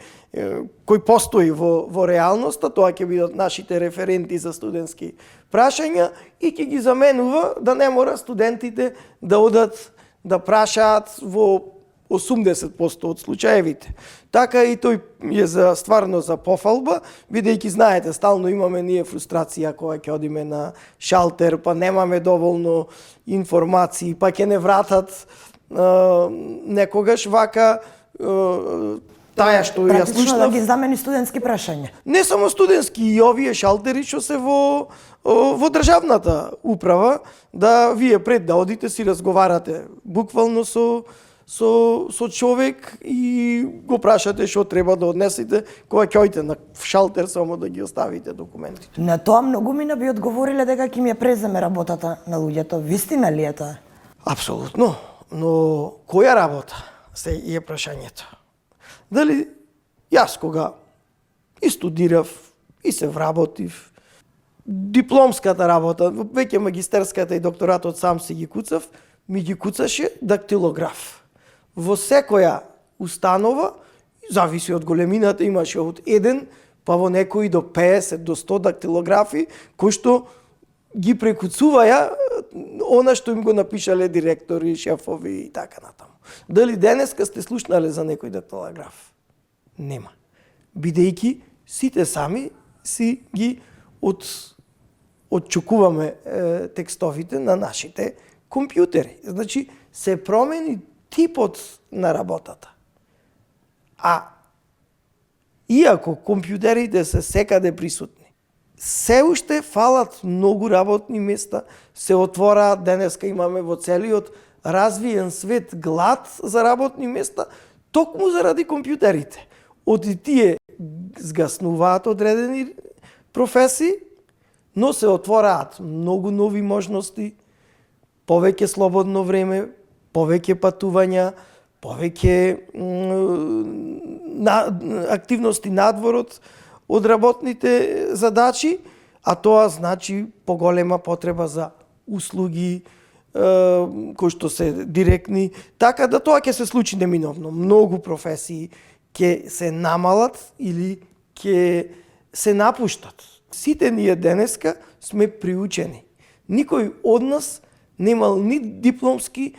кој постои во реалноста, тоа ќе бидат нашите референти за студентски прашања и ќе ги заменува да не мора студентите да одат да прашаат во 80% од случаевите. Така и тој е стварно за пофалба, бидејќи знаете, стално имаме ние фрустрација кога ќе одиме на шалтер, па немаме доволно информации, па ќе не вратат некогаш вака таја што ја Практично да слушнав. ги замени студентски прашања. Не само студентски, и овие шалтери што се во државната управа, да вие пред да одите си разговарате буквално со човек и го прашате што треба да однесете кога ќе ојте на шалтер само да ги оставите документите. На тоа многумина би одговориле дека ќе ми ја преземе работата на луѓето. Вистина ли е тоа? Апсолутно, но која работа се е прашањето? Дали јас кога и студирав и се вработив, дипломската работа, веќе магистерската и докторатот сам си ги куцав, ми ги куцаше дактилограф. Во секоја установа, зависи од големината, имаше од 1 па во некои до 50 до 100 дактилографи кои што ги прекуцуваја она што им го напишале директори, шефови и така натаму. Дали денеска сте слушнале за некој дактилограф? Нема. Бидејќи сите сами си ги отчукуваме текстовите на нашите компјутери. Значи, се промени типот на работата. А иако компјутерите се секаде присутни, се уште фалат многу работни места, се отвораат, денеска имаме во целиот развиен свет глад за работни места, токму заради компјутерите. Од тие згаснуваат одредени професии, но се отвораат многу нови можности, повеќе слободно време, повеќе патувања, повеќе активности надворот од работните задачи, а тоа значи поголема потреба за услуги кои што се директни, така да тоа ќе се случи неминовно. Многу професии ќе се намалат или ќе се напуштат. Сите ние денеска сме приучени. Никој од нас немал ни дипломски,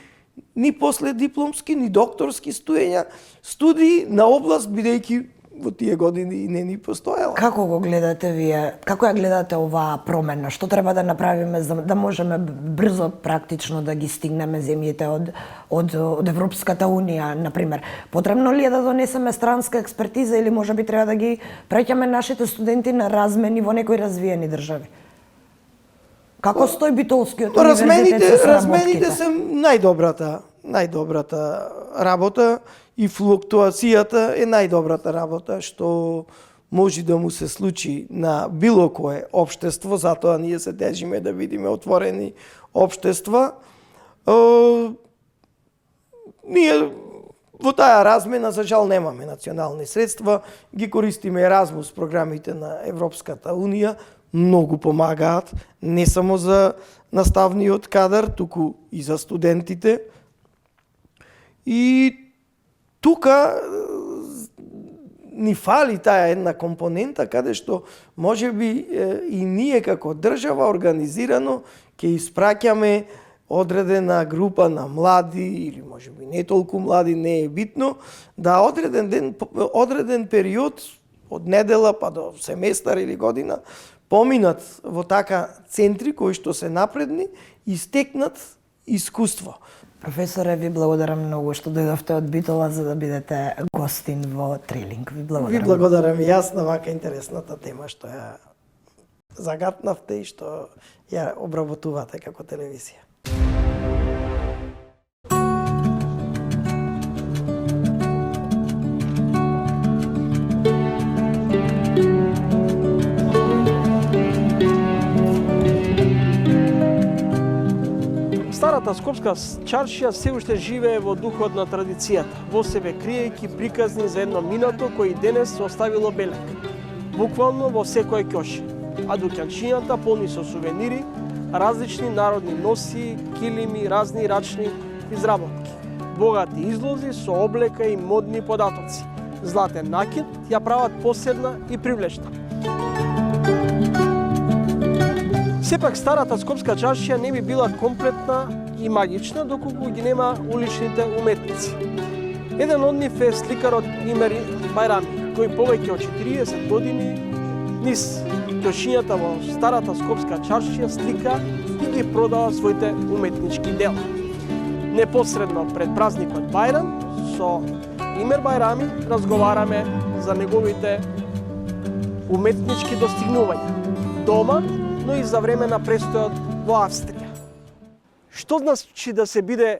ни последипломски, ни докторски студии на област, бидејќи во тие години не ни постоела. Како го гледате вие? Како ја гледате оваа промена? Што треба да направиме за да можеме брзо практично да ги стигнеме земјите од Европската унија, на пример? Потребно ли е да донесеме странска експертиза или можеби треба да ги праќаме нашите студенти на размени во некои развиени држави? Како стои Битолскиот универзитет со размените се најдобрата работа и флуктуацијата е најдобрата работа што може да му се случи на било кое општество, затоа ние се тежиме да видиме отворени општества. Ние во таа размена, за жал, немаме национални средства, ги користиме Еразмус програмите на Европската унија, многу помагаат, не само за наставниот кадар, туку и за студентите. И тука ни фали таа една компонента каде што можеби и ние како држава организирано ќе испраќаме одредена група на млади или можеби не толку млади, не е битно, да одреден период од недела па до семестар или година поминат во така центри кои што се напредни и стекнат искуство. Професоре, ви благодарам многу што дојдовте од Битола за да бидете гостин во Трилинг. Ви благодарам. Ви благодарам и јас на вака интересната тема што ја загатнавте и што ја обработувате како телевизија. Старата скопска чаршија се уште живее во духот на традицијата, во себе криејќи приказни за едно минато кој денес се оставило белек. Буквално во секој ќош, а дуќанчињата полни со сувенири, различни народни носи, килими, разни рачни изработки, богати излози со облека и модни податоци. Златен накид ја прават посебна и привлечна. Сепак старата скопска чаршија не би била комплетна и магична доколку ги нема уличните уметници. Еден од нив е сликарот Имер Бајрами, кој повеќе од 40 години низ ќошињата во старата скопска чаршија слика и ги продава своите уметнички дела. Непосредно пред празникот Бајрам со Имер Бајрами разговараме за неговите уметнички достигнувања дома, но и за време на престојот во Австрија. Што значи да се биде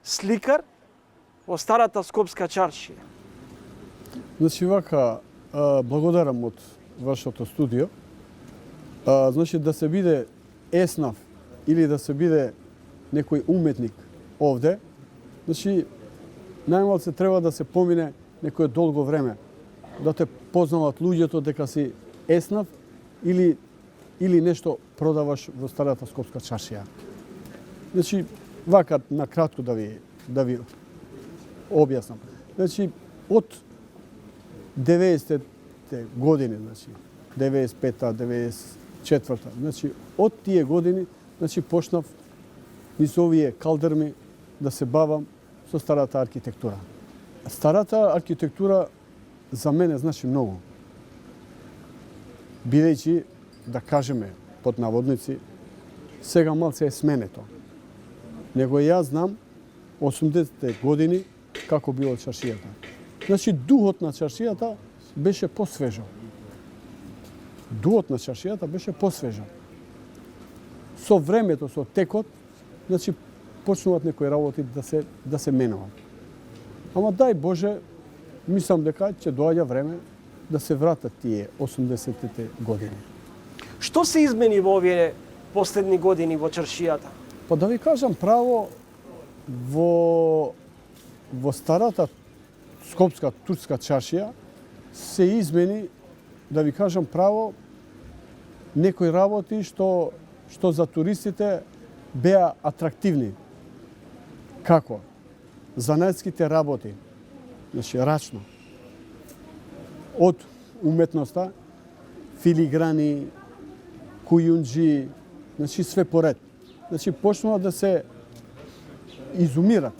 сликар во старата скопска чаршија? Значи вака, благодарам од вашето студио. Значи да се биде еснав или да се биде некој уметник овде, значи најмалце треба да се помине некое долго време, да те познават луѓето дека си еснав или нешто продаваш во старата скопска чаршија. Значи вака на кратко да ви објаснам. Значи од 90-те години, значи 95-та, 94-та, значи од тие години, значи почнав низ овие калдерми да се бавам со старата архитектура. Старата архитектура за мене значи многу. Бидејќи, да кажеме, под наводници, сега малце е сменето. Него јас знам 80-те години како било чаршијата. Значи, духот на чаршијата беше посвежо. Духот на чаршијата беше посвежо. Со времето, со текот, значи, почнуваат некои работи да се менуваат. Ама дај Боже, мислам дека ќе доаѓа време да се вратат тие 80-те години. Што се измени во овие последни години во чаршијата? Па да ви кажам право, во старата скопска турска чаршија се измени, да ви кажам право, некои работи што за туристите беа атрактивни. Како? Занаетските работи, значи рачно, од уметноста, филиграни, кујунџи, значи све поред. Значи почнува да се изумира.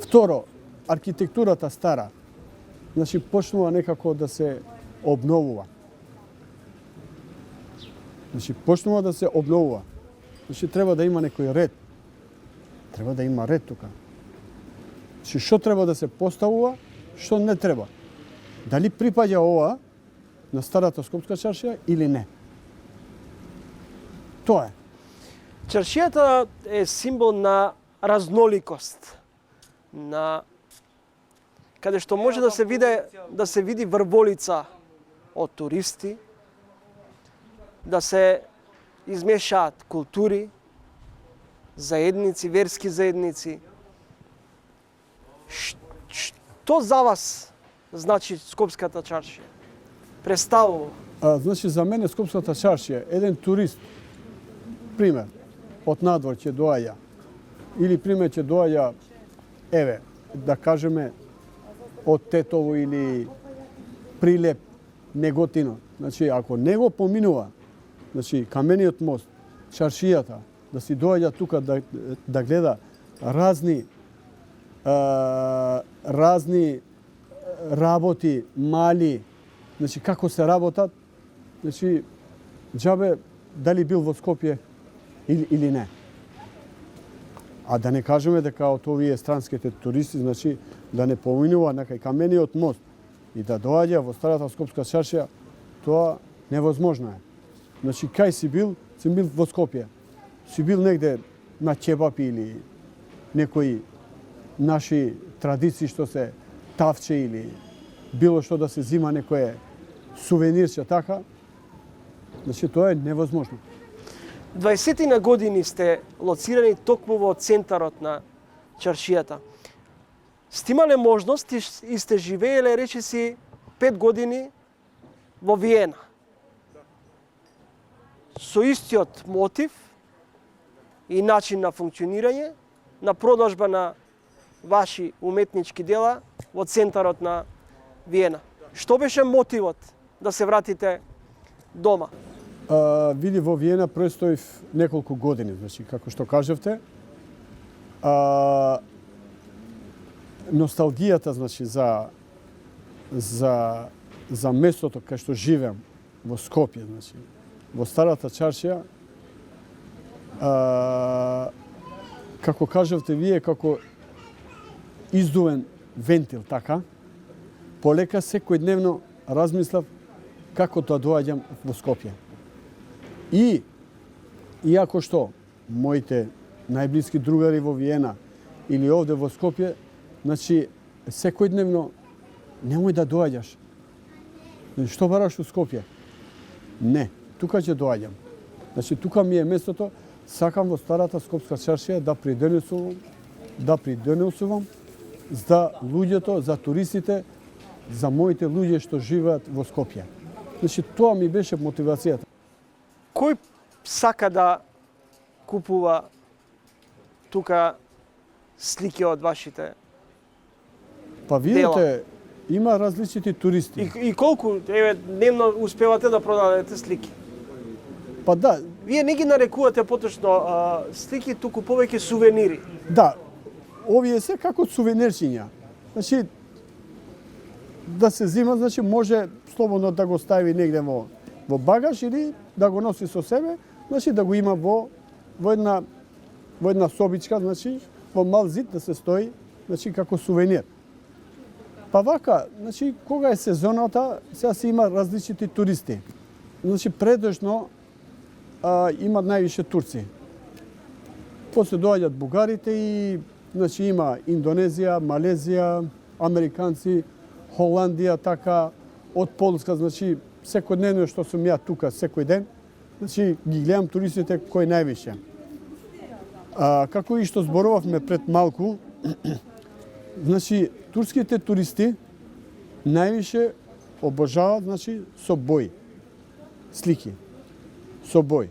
Второ, архитектурата стара, значи почнува некако да се обновува. Значи почнува да се обновува. Значи треба да има некој ред. Треба да има ред тука. Значи што треба да се поставува, што не треба. Дали припаѓа ова на старата скопска чаршија или не. Тоа е. Чаршијата е символ на разноликост, на каде што може да се види врволица од туристи, да се измешаат култури, заедници, верски заедници. Што за вас значи скопската чаршија? Представува. Значи за мене скопската чаршија, еден турист, пример, од надвор ќе доаѓа, или пример ќе доаѓа, еве, да кажеме, од Тетово или Прилеп, Неготино. Значи, ако него поминува, значи, камениот мост, чаршијата, да си доаѓа тука да гледа разни работи, мали, значи, како се работат, значи, џабе, дали бил во Скопје или не. А да не кажеме дека од овие странските туристи, значи, да не поминува на камениот мост и да доаѓа во старата скопска чаршија, тоа невозможно е. Значи, кај си бил во Скопје. Си бил негде на чебапи или некои наши традиции што се тавче или било што да се зима некое сувенирче така. Значи, тоа е невозможно. 20 на години сте лоцирани токму во центарот на чаршијата. Сте имале можност и сте живееле, речиси, 5 години во Виена. Со истиот мотив и начин на функционирање, на продажба на ваши уметнички дела во центарот на Виена. Што беше мотивот да се вратите дома? Види, во Виена престоив неколку години, значи, како што кажавте. носталгијата, значи, за местото кај што живеам во Скопје, значи, во старата чаршија, како кажавте вие, како издувен вентил, така, полека секојдневно размислав како да доаѓам во Скопје. И иако што моите најблиски другари во Виена или овде во Скопје, значи секојдневно немој да доаѓаш. Што бараш у Скопје? Не, тука ќе доаѓам. Значи тука ми е местото, сакам во старата скопска чаршија да придонесувам за луѓето, за туристите, за моите луѓе што живеат во Скопје. Значи тоа ми беше мотивацијата. Кој сака да купува тука слики од вашите? Па видите, има различити туристи. И колку дневно успевате да продадете слики? Па да. Вие не ги нарекувате поточно слики, туку повеќе сувенири. Да, овие се како сувенирчиња. Значи, да се зима, значи може слободно да го стави негде во багаж или да го носи со себе, значи да го има во една собичка, значи во мал зид да се стои, значи како сувенир. Па вака, значи кога е сезоната, сега се има различити туристи. Значи предежно има највише турци. После доаѓаат бугарите и значи има Индонезија, Малезија, американци, Холандија, така, од Полска, значи секојдневно што сум ја тука секој ден, значи ги гледам туристите кој највише. Како и што зборувавме пред малку, значи турските туристи највише обожаваат, значи, со бои, слики, со бои.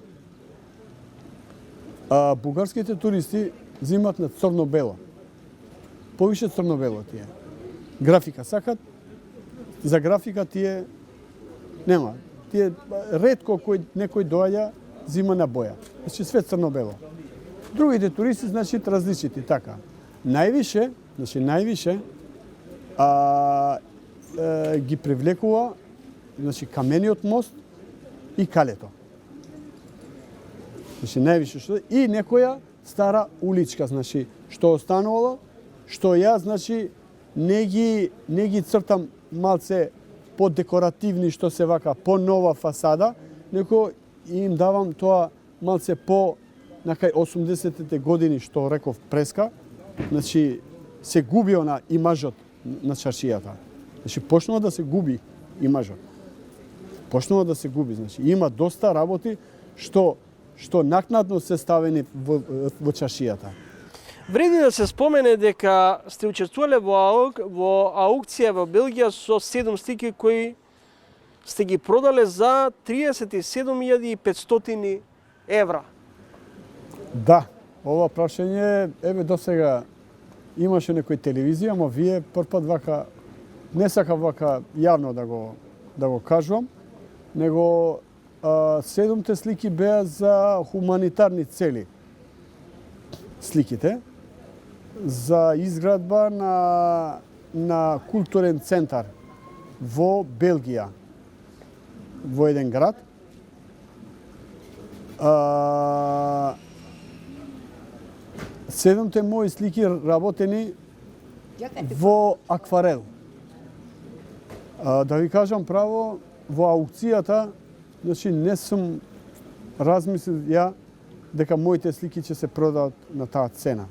Бугарските туристи взимат на црно-бело. Повише црно-бело тие. Графика сакат, за графика тие нема. Тие ретко некој доаѓа зима на боја. Значи све црно-бело. Другите туристи, значи, различити, така. Највише ги привлекува, значи, камениот мост и калето. Значи, највише што и некоја стара уличка, значи, што останувало, што ја, значи, не ги цртам малце по-декоративни, што се вака, по-нова фасада, неко им давам тоа малце по накај 80-те години, што реков преска, значи, се губи она имажот на чаршијата. Значи, почнува да се губи имажот. Почнува да се губи, значи, има доста работи што накнадно се ставени во чаршијата. Вреди да се спомене дека сте учествувале во аукција во Белгија со 7 слики кои сте ги продале за 37.500 евра. Да, ова прашање, еве досега имаше некој телевизија, ама вие првпат вака, не сакам вака јавно да го кажувам, него 7 слики беа за хуманитарни цели. Сликите за изградба на културен центар во Белгија, во еден град. Седумте мои слики работени во акварел. Да ви кажам право, во аукцијата, значи не сум размислил ја дека моите слики ќе се продадат на таа цена.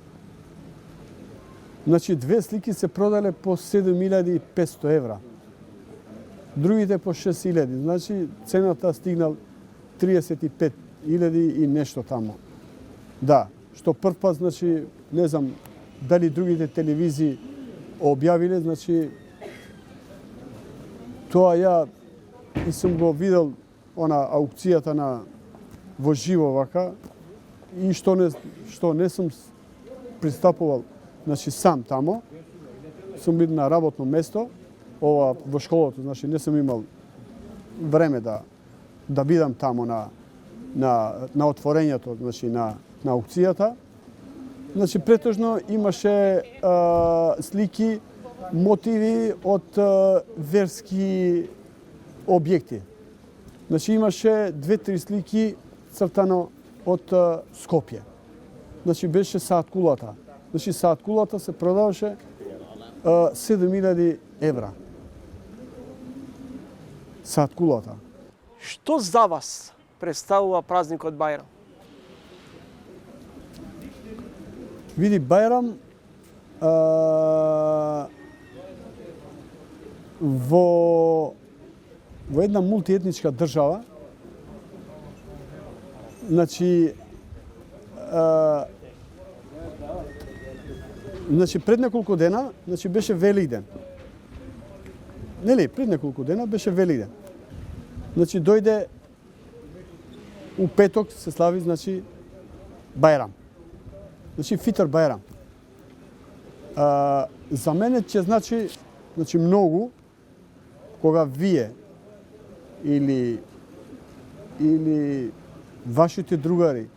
Значи 2 слики се продале по 7.500 евра. Другите по 6.000. Значи цената стигнал 35.000 и нешто тамо. Да, што прв пат, значи, не знам дали другите телевизии објавиле, значи тоа ја и сум го видел она аукцијата во живо вака и што не сум пристапувал, значи сам тамо, сум бил на работно место, ова во школото, значи не сум имал време да бидам тамо на отворењето, значи на аукцијата. Значи, претежно имаше слики, мотиви од верски објекти. Значи, имаше 2-3 слики цртано од Скопје. Значи, беше сааткулата. Значи, сааткулата се продаваше 7.000 евра. Сааткулата. Што за вас представува празникот Бајрам? Види, Бајрам во една мултиетничка држава, значи пред неколку дена, значи беше Великден. Нели, пред неколку дена беше Великден. Значи дојде у петок се слави, значи Бајрам. Значи Фитр Бајрам. За мене ќе значи многу кога вие или вашите другари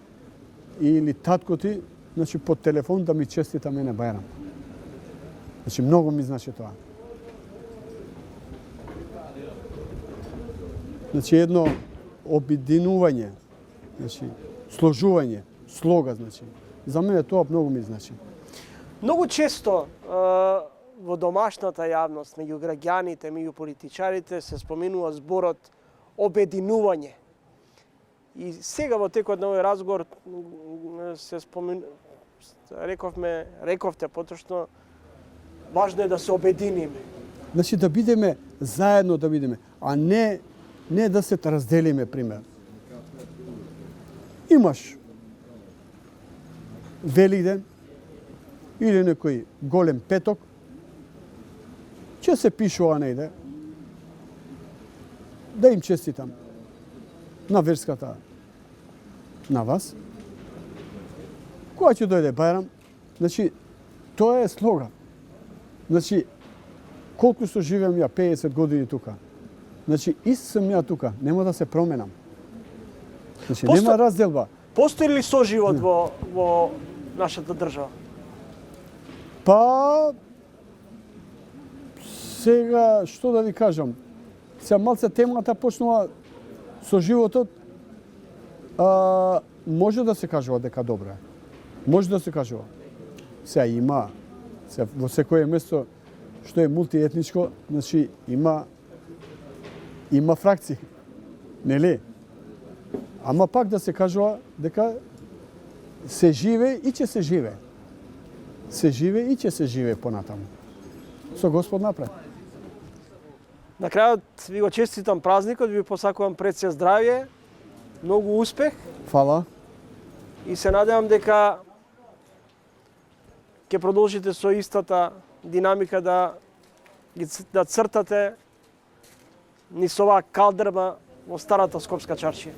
или татко ти, значи по телефон да ми честита мене Бајрам. Значи многу ми значи тоа. Значи едно обединување, значи сложување, слога, значи. За мене тоа многу ми значи. Многу често во домашната јавност, меѓу граѓаните, меѓу политичарите се споменува зборот обединување. И сега во текот на овој разговор се рековте поточно, важно е да се обединиме. Значи да бидеме заедно, да бидеме, а не да се разделиме, пример. Имаш Великден или некој голем петок, ќе се пишува нејде, да им честитам на верската, на вас. Кога ќе дојде Бајрам, значи, тоа е слога. Значи, колку што живеам ја, 50 години тука, значи, ист сум ја тука, нема да се променам. Значи, нема разделба. Постои ли соживот во нашата држава? Па, сега, што да ви кажам, сега малце темата почнува со животот, може да се кажува дека добро е. Може да се кажува. Сега има, во секое место што е мултиетничко, значи има фракции, нели? Ама пак да се кажува дека се живе и ќе се живе. Се живе и ќе се живе понатаму. Со Господ напред. На крајот ви го честитам празникот, ви посакувам пред се здравје, многу успех. Фала. И се надевам дека ќе продолжите со истата динамика да цртате низ оваа калдрма во старата Скопска чаршија.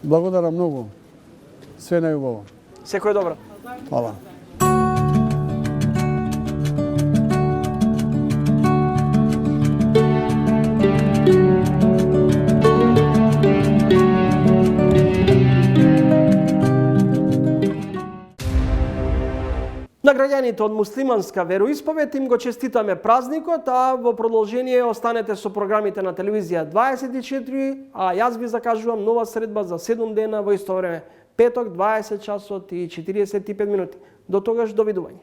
Благодарам многу. Све најубаво. Секој добро. Фала. На граѓаните од муслиманска вероисповед им го честитаме празникот, а во продолжение останете со програмите на телевизија 24, а јас ви закажувам нова средба за 7 дена во исто време, петок 20 часот и 45 минути. До тогаш, довидување.